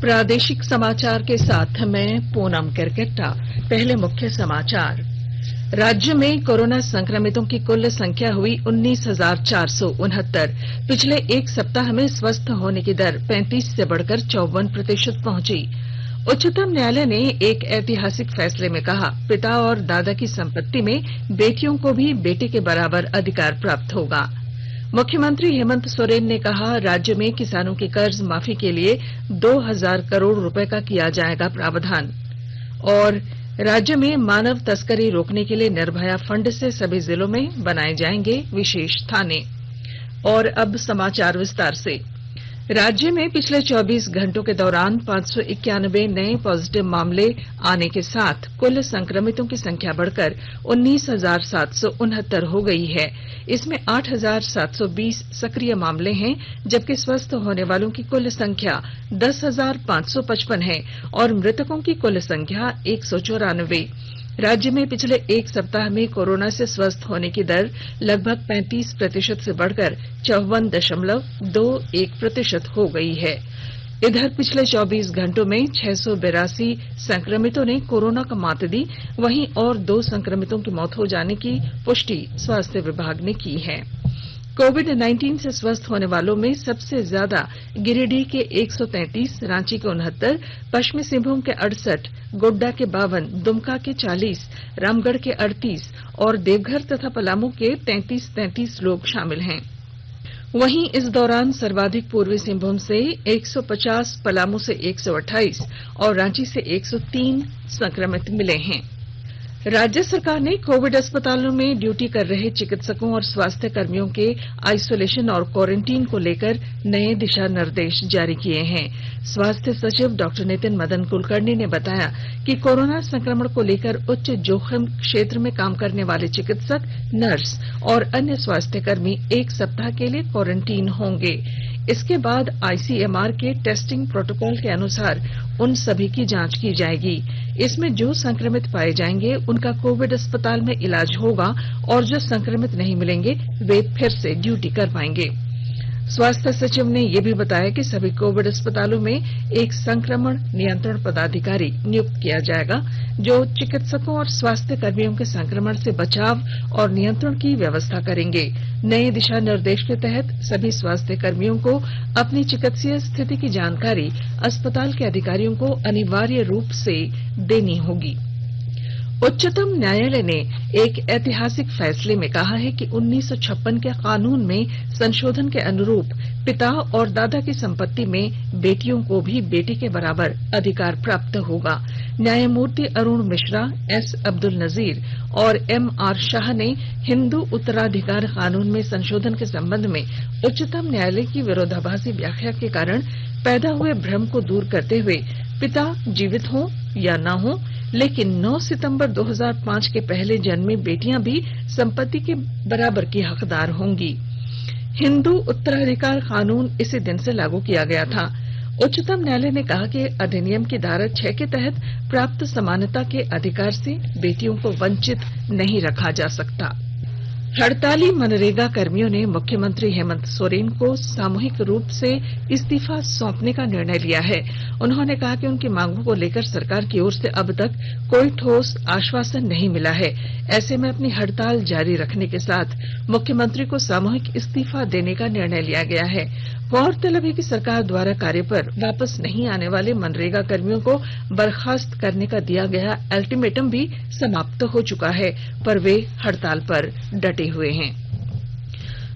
प्रादेशिक समाचार के साथ मैं पूनम केरकेट्टा। पहले मुख्य समाचार। राज्य में कोरोना संक्रमितों की कुल संख्या हुई 19,469। पिछले एक सप्ताह में स्वस्थ होने की दर 35 से बढ़कर 54% पहुंची। उच्चतम न्यायालय ने एक ऐतिहासिक फैसले में कहा, पिता और दादा की संपत्ति में बेटियों को भी बेटे के बराबर अधिकार प्राप्त होगा। मुख्यमंत्री हेमंत सोरेन ने कहा, राज्य में किसानों की कर्ज माफी के लिए 2,000 करोड़ रुपए का किया जाएगा प्रावधान। और राज्य में मानव तस्करी रोकने के लिए निर्भया फंड से सभी जिलों में बनाए जाएंगे विशेष थाने। और अब समाचार विस्तार से। राज्य में पिछले 24 घंटों के दौरान 591 नए पॉजिटिव मामले आने के साथ कुल संक्रमितों की संख्या बढ़कर 19,769 हो गई है। इसमें 8,720 सक्रिय मामले हैं, जबकि स्वस्थ होने वालों की कुल संख्या 10,555 है और मृतकों की कुल संख्या 194। राज्य में पिछले एक सप्ताह में कोरोना से स्वस्थ होने की दर लगभग 35% से बढ़कर 54.21% हो गई है। इधर पिछले 24 घंटों में 682 संक्रमितों ने कोरोना को मात दी। वहीं और 2 संक्रमितों की मौत हो जाने की पुष्टि स्वास्थ्य विभाग ने की है। कोविड-19 से स्वस्थ होने वालों में सबसे ज्यादा गिरिडीह के 133, रांची के 69, पश्चिमी सिंहभूम के 68, गोड्डा के 52, दुमका के 40, रामगढ़ के 38 और देवघर तथा पलामू के 33 लोग शामिल हैं। वहीं इस दौरान सर्वाधिक पूर्वी सिंहभूम से 150, पलामू से 128 और रांची से 103 संक्रमित मिले हैं। राज्य सरकार ने कोविड अस्पतालों में ड्यूटी कर रहे चिकित्सकों और स्वास्थ्य कर्मियों के आइसोलेशन और क्वारंटीन को लेकर नए दिशा निर्देश जारी किए हैं। स्वास्थ्य सचिव डॉ नितिन मदन कुलकर्णी ने बताया कि कोरोना संक्रमण को लेकर उच्च जोखिम क्षेत्र में काम करने वाले चिकित्सक, नर्स और अन्य स्वास्थ्य कर्मी 1 सप्ताह के लिए क्वारंटीन होंगे। इसके बाद आईसीएमआर के टेस्टिंग प्रोटोकॉल के अनुसार उन सभी की जांच की जाएगी। इसमें जो संक्रमित पाए जाएंगे उनका कोविड अस्पताल में इलाज होगा और जो संक्रमित नहीं मिलेंगे वे फिर से ड्यूटी कर पाएंगे। स्वास्थ्य सचिव ने यह भी बताया कि सभी कोविड अस्पतालों में एक संक्रमण नियंत्रण पदाधिकारी नियुक्त किया जाएगा, जो चिकित्सकों और स्वास्थ्य कर्मियों के संक्रमण से बचाव और नियंत्रण की व्यवस्था करेंगे। नए दिशा निर्देश के तहत सभी स्वास्थ्य कर्मियों को अपनी चिकित्सीय स्थिति की जानकारी अस्पताल के अधिकारियों को अनिवार्य रूप से देनी होगी। उच्चतम न्यायालय ने एक ऐतिहासिक फैसले में कहा है कि 1956 के कानून में संशोधन के अनुरूप पिता और दादा की संपत्ति में बेटियों को भी बेटे के बराबर अधिकार प्राप्त होगा। न्यायमूर्ति अरुण मिश्रा, एस अब्दुल नजीर और एमआर शाह ने हिंदू उत्तराधिकार कानून में संशोधन के संबंध में उच्चतम न्यायालय की विरोधाभासी व्याख्या के कारण पैदा हुए भ्रम को दूर करते हुए पिता जीवित हो या ना हो, लेकिन 9 सितंबर 2005 के पहले जन्मी बेटियां भी संपत्ति के बराबर की हकदार होंगी। हिंदू उत्तराधिकार कानून इसी दिन से लागू किया गया था। उच्चतम न्यायालय ने कहा कि अधिनियम की धारा 6 के तहत प्राप्त समानता के अधिकार से बेटियों को वंचित नहीं रखा जा सकता। हड़ताली मनरेगा कर्मियों ने मुख्यमंत्री हेमंत सोरेन को सामूहिक रूप से इस्तीफा सौंपने का निर्णय लिया है। उन्होंने कहा कि उनकी मांगों को लेकर सरकार की ओर से अब तक कोई ठोस आश्वासन नहीं मिला है। ऐसे में अपनी हड़ताल जारी रखने के साथ मुख्यमंत्री को सामूहिक इस्तीफा देने का निर्णय लिया गया है। गौरतलब है कि सरकार द्वारा कार्य पर वापस नहीं आने वाले मनरेगा कर्मियों को बर्खास्त करने का दिया गया अल्टीमेटम भी समाप्त हो चुका है, पर वे हड़ताल पर डटे हुए हैं।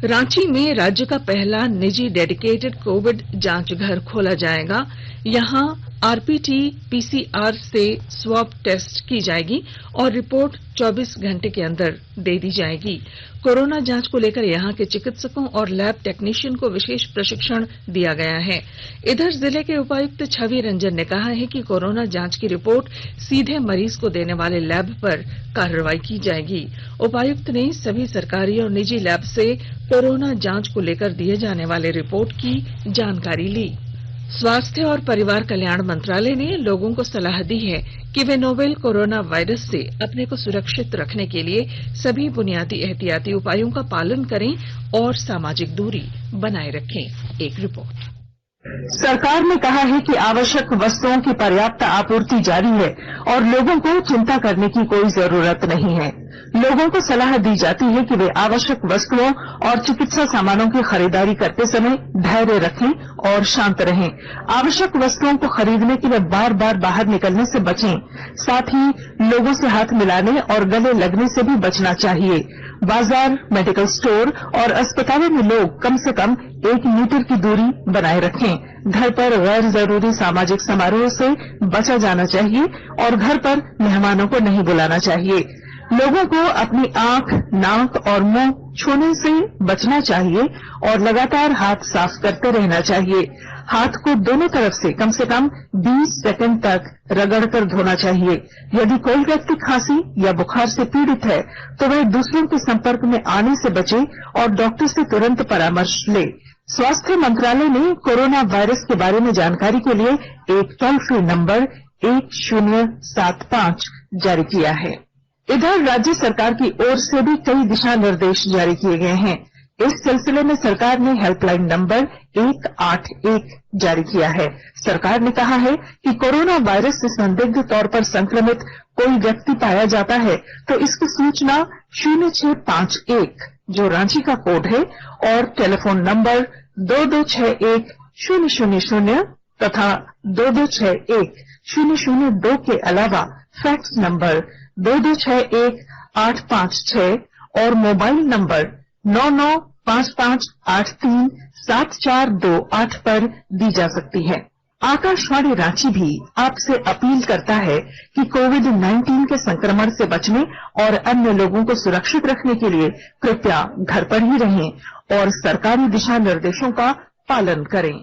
रांची में राज्य का पहला निजी डेडिकेटेड कोविड जांच घर खोला जाएगा। यहां आरपीटी पीसीआर से स्वैब टेस्ट की जाएगी और रिपोर्ट 24 घंटे के अंदर दे दी जाएगी। कोरोना जांच को लेकर यहां के चिकित्सकों और लैब टेक्नीशियन को विशेष प्रशिक्षण दिया गया है। इधर जिले के उपायुक्त छवि रंजन ने कहा है कि कोरोना जांच की रिपोर्ट सीधे मरीज को देने वाले लैब पर कार्रवाई की जाएगी। उपायुक्त ने सभी सरकारी और निजी लैब से कोरोना जांच को लेकर दिए जाने वाले रिपोर्ट की जानकारी ली। स्वास्थ्य और परिवार कल्याण मंत्रालय ने लोगों को सलाह दी है कि वे नोवेल कोरोना वायरस से अपने को सुरक्षित रखने के लिए सभी बुनियादी एहतियाती उपायों का पालन करें और सामाजिक दूरी बनाए रखें। एक रिपोर्ट। सरकार ने कहा है कि आवश्यक वस्तुओं की पर्याप्त आपूर्ति जारी है और लोगों को चिंता करने की कोई जरूरत नहीं है। लोगों को सलाह दी जाती है कि वे आवश्यक वस्तुओं और चिकित्सा सामानों की खरीदारी करते समय धैर्य रखें और शांत रहें। आवश्यक वस्तुओं को खरीदने के लिए बार बार बाहर निकलने से बचें। साथ ही लोगों से हाथ मिलाने और गले लगने से भी बचना चाहिए। बाजार, मेडिकल स्टोर और अस्पतालों में लोग कम से कम 1 मीटर की दूरी बनाए रखें। घर पर गैर जरूरी सामाजिक समारोह से बचा जाना चाहिए और घर पर मेहमानों को नहीं बुलाना चाहिए। लोगों को अपनी आंख, नाक और मुंह छूने से बचना चाहिए और लगातार हाथ साफ करते रहना चाहिए। हाथ को दोनों तरफ से कम 20 सेकंड तक रगड़कर धोना चाहिए। यदि कोई व्यक्ति खांसी या बुखार से पीड़ित है तो वह दूसरों के संपर्क में आने से बचे और डॉक्टर से तुरंत परामर्श ले। स्वास्थ्य मंत्रालय ने कोरोना वायरस के बारे में जानकारी के लिए एक टोल फ्री नंबर 1075 जारी किया है। इधर राज्य सरकार की ओर से भी कई दिशा निर्देश जारी किए गए हैं। इस सिलसिले में सरकार ने हेल्पलाइन नंबर 181 जारी किया है। सरकार ने कहा है कि कोरोना वायरस से संदिग्ध तौर पर संक्रमित कोई व्यक्ति पाया जाता है तो इसकी सूचना 0651 जो रांची का कोड है और टेलीफोन नंबर 2261-000 तथा 2261-002 के अलावा फैक्स नंबर 2261-856 और मोबाइल नंबर 9955837428 पर दी जा सकती है। आकाशवाणी रांची भी आपसे अपील करता है कि कोविड-19 के संक्रमण से बचने और अन्य लोगों को सुरक्षित रखने के लिए कृपया घर पर ही रहें और सरकारी दिशा निर्देशों का पालन करें।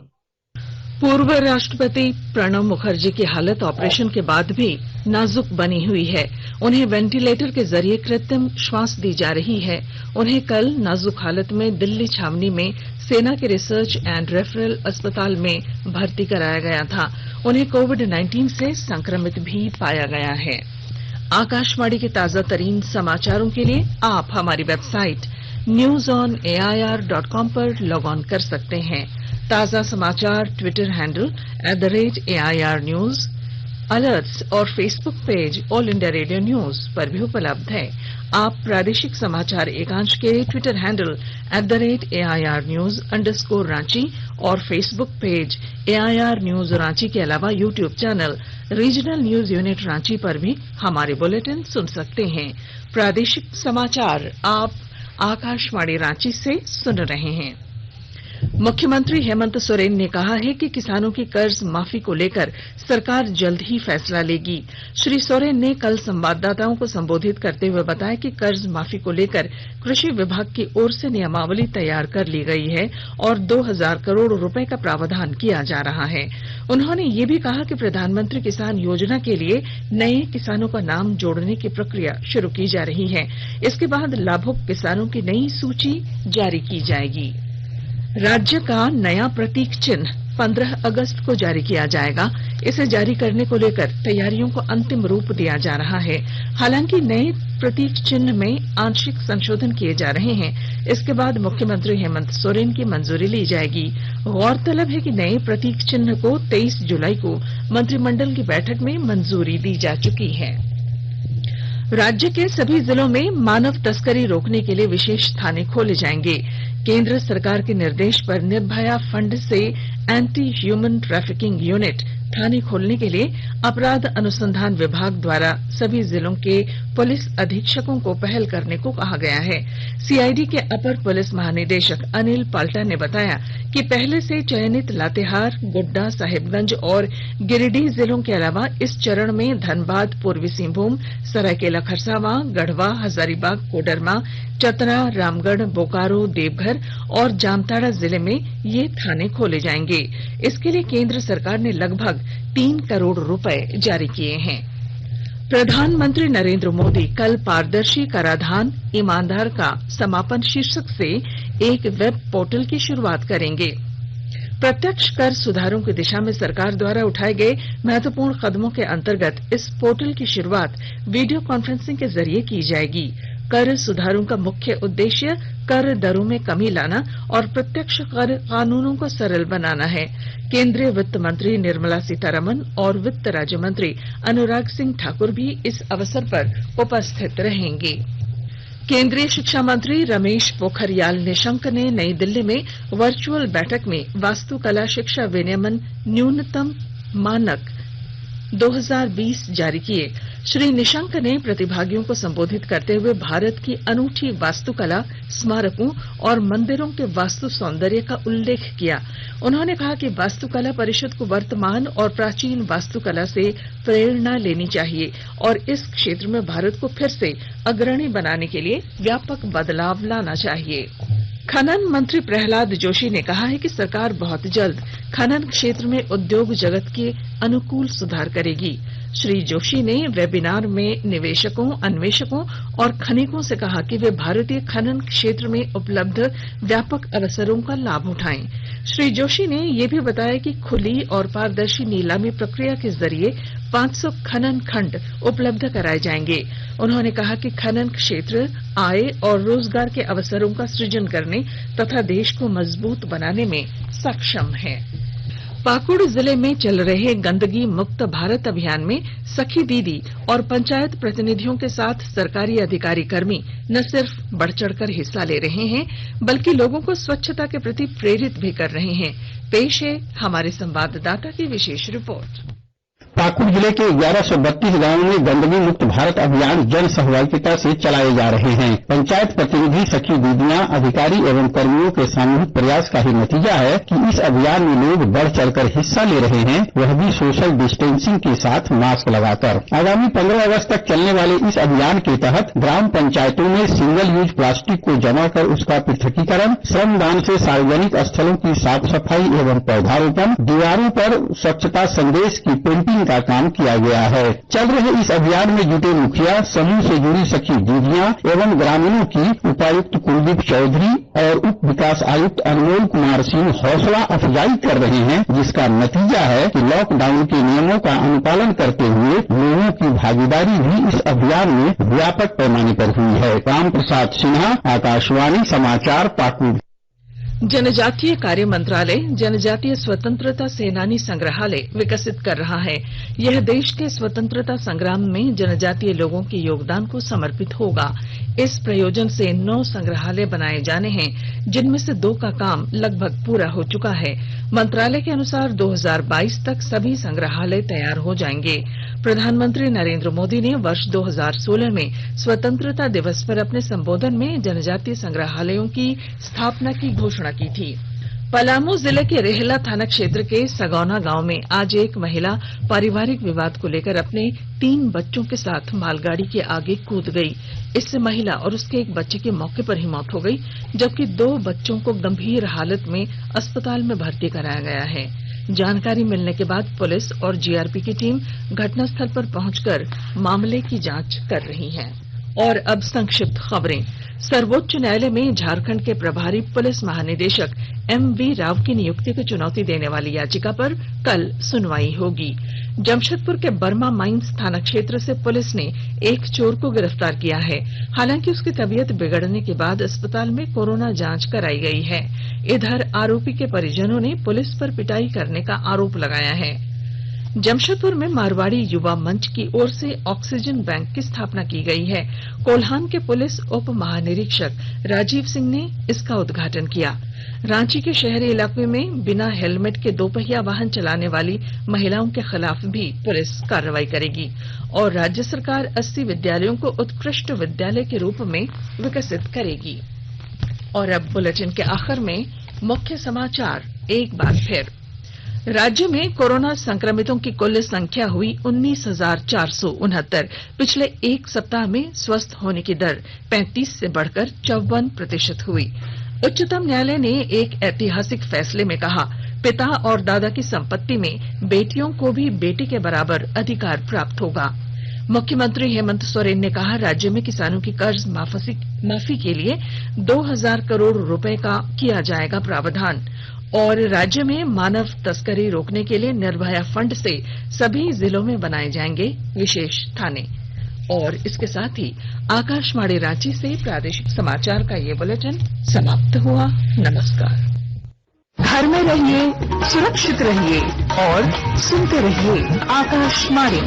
पूर्व राष्ट्रपति प्रणब मुखर्जी की हालत ऑपरेशन के बाद भी नाजुक बनी हुई है। उन्हें वेंटिलेटर के जरिए कृत्रिम श्वास दी जा रही है। उन्हें कल नाजुक हालत में दिल्ली छावनी में सेना के रिसर्च एंड रेफरल अस्पताल में भर्ती कराया गया था। उन्हें कोविड-19 से संक्रमित भी पाया गया है। आकाशवाणी के ताजा तरीन समाचारों के लिए आप हमारी वेबसाइट newsonair.com पर लॉग ऑन कर सकते हैं। ताजा समाचार Twitter handle @AIR News, alerts और Facebook page All India Radio News पर भी उपलब्ध है। आप प्रादेशिक समाचार एकांश के ट्विटर हैंडल @AIR News_रांची और Facebook page AIR News Ranchi के अलावा YouTube channel regional news unit Ranchi पर भी हमारे बुलेटिन सुन सकते हैं। प्रादेशिक समाचार आप आकाशवाणी रांची से सुन रहे हैं। मुख्यमंत्री हेमंत सोरेन ने कहा है कि किसानों की कर्ज माफी को लेकर सरकार जल्द ही फैसला लेगी। श्री सोरेन ने कल संवाददाताओं को संबोधित करते हुए बताया कि कर्ज माफी को लेकर कृषि विभाग की ओर से नियमावली तैयार कर ली गई है और 2000 करोड़ रुपए का प्रावधान किया जा रहा है। उन्होंने ये भी कहा कि प्रधानमंत्री किसान योजना के लिए नए किसानों का नाम जोड़ने की प्रक्रिया शुरू की जा रही है। इसके बाद लाभुक किसानों की नई सूची जारी की जाएगी। राज्य का नया प्रतीक चिन्ह 15 अगस्त को जारी किया जाएगा। इसे जारी करने को लेकर तैयारियों को अंतिम रूप दिया जा रहा है। हालांकि नए प्रतीक चिन्ह में आंशिक संशोधन किए जा रहे हैं। इसके बाद मुख्यमंत्री हेमंत सोरेन की मंजूरी ली जाएगी। गौरतलब है कि नए प्रतीक चिन्ह को 23 जुलाई को मंत्रिमंडल की बैठक में मंजूरी दी जा चुकी है। राज्य के सभी जिलों में मानव तस्करी रोकने के लिए विशेष थाने खोले जाएंगे। केंद्र सरकार के निर्देश पर निर्भया फंड से एंटी ह्यूमन ट्रैफिकिंग यूनिट थाने खोलने के लिए अपराध अनुसंधान विभाग द्वारा सभी जिलों के पुलिस अधीक्षकों को पहल करने को कहा गया है। सीआईडी के अपर पुलिस महानिदेशक अनिल पाल्टा ने बताया कि पहले से चयनित लातेहार, गोड्डा, साहिबगंज और गिरिडीह जिलों के अलावा इस चरण में धनबाद, पूर्वी सिंहभूम, सरायकेला खरसावां, गढ़वा, हजारीबाग, कोडरमा, चतरा, रामगढ़, बोकारो, देवघर और जामताड़ा जिले में ये थाने खोले जाएंगे। इसके लिए केंद्र सरकार ने लगभग 3 करोड़ रुपए जारी किए हैं। प्रधानमंत्री नरेंद्र मोदी कल पारदर्शी कराधान ईमानदार का समापन शीर्षक से एक वेब पोर्टल की शुरुआत करेंगे। प्रत्यक्ष कर सुधारों की दिशा में सरकार द्वारा उठाए गए महत्वपूर्ण कदमों के अंतर्गत इस पोर्टल की शुरुआत वीडियो कॉन्फ्रेंसिंग के जरिए की जाएगी। कर सुधारों का मुख्य उद्देश्य कर दरों में कमी लाना और प्रत्यक्ष कर कानूनों को सरल बनाना है। केंद्रीय वित्त मंत्री निर्मला सीतारमण और वित्त राज्य मंत्री अनुराग सिंह ठाकुर भी इस अवसर पर उपस्थित रहेंगे। केंद्रीय शिक्षा मंत्री रमेश पोखरियाल निशंक ने नई दिल्ली में वर्चुअल बैठक में वास्तुकला शिक्षा विनियमन न्यूनतम मानक 2020 जारी किए। श्री निशंक ने प्रतिभागियों को संबोधित करते हुए भारत की अनूठी वास्तुकला, स्मारकों और मंदिरों के वास्तु सौंदर्य का उल्लेख किया। उन्होंने कहा कि वास्तुकला परिषद को वर्तमान और प्राचीन वास्तुकला से प्रेरणा लेनी चाहिए और इस क्षेत्र में भारत को फिर से अग्रणी बनाने के लिए व्यापक बदलाव लाना चाहिए। खनन मंत्री प्रहलाद जोशी ने कहा है कि सरकार बहुत जल्द खनन क्षेत्र में उद्योग जगत के अनुकूल सुधार करेगी। श्री जोशी ने वेबिनार में निवेशकों, अन्वेषकों और खनिकों से कहा कि वे भारतीय खनन क्षेत्र में उपलब्ध व्यापक अवसरों का लाभ उठाएं। श्री जोशी ने यह भी बताया कि खुली और पारदर्शी नीलामी प्रक्रिया के जरिए 500 खनन खंड उपलब्ध कराए जाएंगे। उन्होंने कहा कि खनन क्षेत्र आय और रोजगार के अवसरों का सृजन करने तथा देश को मजबूत बनाने में सक्षम है। पाकुड़ जिले में चल रहे गंदगी मुक्त भारत अभियान में सखी दीदी और पंचायत प्रतिनिधियों के साथ सरकारी अधिकारी कर्मी न सिर्फ बढ़ चढ़कर हिस्सा ले रहे हैं बल्कि लोगों को स्वच्छता के प्रति प्रेरित भी कर रहे हैं। पेश है हमारे संवाददाता की विशेष रिपोर्ट। पाकुड़ जिले के 1132 गांवों में गंदगी मुक्त भारत अभियान जन सहभागिता से चलाए जा रहे हैं। पंचायत प्रतिनिधि, सखी दीदियां, अधिकारी एवं कर्मियों के सामूहिक प्रयास का ही नतीजा है कि इस अभियान में लोग बढ़ चढ़कर हिस्सा ले रहे हैं, वह भी सोशल डिस्टेंसिंग के साथ मास्क लगाकर। आगामी 15 अगस्त तक चलने वाले इस अभियान के तहत ग्राम पंचायतों में सिंगल यूज प्लास्टिक को जमा कर उसका पृथकीकरण, श्रमदान से सार्वजनिक स्थलों की साफ सफाई एवं पौधारोपण, दीवारों पर स्वच्छता संदेश की पेंटिंग का काम किया गया है। चल रहे इस अभियान में जुटे मुखिया, समूह से जुड़ी सखी दीदियां एवं ग्रामीणों की उपायुक्त कुलदीप चौधरी और उप विकास आयुक्त अनमोल कुमार सिंह हौसला अफजाई कर रहे हैं, जिसका नतीजा है कि लॉकडाउन के नियमों का अनुपालन करते हुए लोगों की भागीदारी भी इस अभियान में व्यापक पैमाने पर हुई है। राम प्रसाद सिन्हा, आकाशवाणी समाचार, पाकुड़। जनजातीय कार्य मंत्रालय जनजातीय स्वतंत्रता सेनानी संग्रहालय विकसित कर रहा है। यह देश के स्वतंत्रता संग्राम में जनजातीय लोगों के योगदान को समर्पित होगा। इस प्रयोजन से 9 संग्रहालय बनाए जाने हैं, जिनमें से 2 का काम लगभग पूरा हो चुका है। मंत्रालय के अनुसार 2022 तक सभी संग्रहालय तैयार हो जाएंगे। प्रधानमंत्री नरेंद्र मोदी ने वर्ष 2016 में स्वतंत्रता दिवस पर अपने संबोधन में जनजातीय संग्रहालयों की स्थापना की घोषणा की थी। पलामू जिले के रेहला थाना क्षेत्र के सगौना गांव में आज एक महिला पारिवारिक विवाद को लेकर अपने 3 बच्चों के साथ मालगाड़ी के आगे कूद गई। इससे महिला और उसके एक बच्चे की मौके पर ही मौत हो गई, जबकि 2 बच्चों को गंभीर हालत में अस्पताल में भर्ती कराया गया है। जानकारी मिलने के बाद पुलिस और जीआरपी की टीम घटनास्थल पर पहुंचकर मामले की जांच कर रही है। और अब संक्षिप्त खबरें। सर्वोच्च न्यायालय में झारखंड के प्रभारी पुलिस महानिदेशक एमवी राव की नियुक्ति को चुनौती देने वाली याचिका पर कल सुनवाई होगी। जमशेदपुर के बर्मा माइंस थाना क्षेत्र से पुलिस ने एक चोर को गिरफ्तार किया है। हालांकि उसकी तबीयत बिगड़ने के बाद अस्पताल में कोरोना जांच कराई गई है। इधर आरोपी के परिजनों ने पुलिस पर पिटाई करने का आरोप लगाया है। जमशेदपुर में मारवाड़ी युवा मंच की ओर से ऑक्सीजन बैंक की स्थापना की गई है। कोल्हान के पुलिस उप महानिरीक्षक राजीव सिंह ने इसका उद्घाटन किया। रांची के शहरी इलाके में बिना हेलमेट के 2 पहिया वाहन चलाने वाली महिलाओं के खिलाफ भी पुलिस कार्रवाई करेगी। और राज्य सरकार 80 विद्यालयों को उत्कृष्ट विद्यालय के रूप में विकसित करेगी। और अब बुलेटिन के आखिर में मुख्य समाचार एक बार फिर। राज्य में कोरोना संक्रमितों की कुल संख्या हुई 19,469। पिछले एक सप्ताह में स्वस्थ होने की दर 35 से बढ़कर 54% हुई। उच्चतम न्यायालय ने एक ऐतिहासिक फैसले में कहा, पिता और दादा की संपत्ति में बेटियों को भी बेटे के बराबर अधिकार प्राप्त होगा। मुख्यमंत्री हेमंत सोरेन ने कहा, राज्य में किसानों की कर्ज माफी के लिए 2,000 करोड़ रुपए का किया जाएगा प्रावधान। और राज्य में मानव तस्करी रोकने के लिए निर्भया फंड से सभी जिलों में बनाए जाएंगे विशेष थाने। और इसके साथ ही आकाशवाणी रांची से प्रादेशिक समाचार का ये बुलेटिन समाप्त हुआ। नमस्कार। घर में रहिए, सुरक्षित रहिए और सुनते रहिए आकाशवाणी।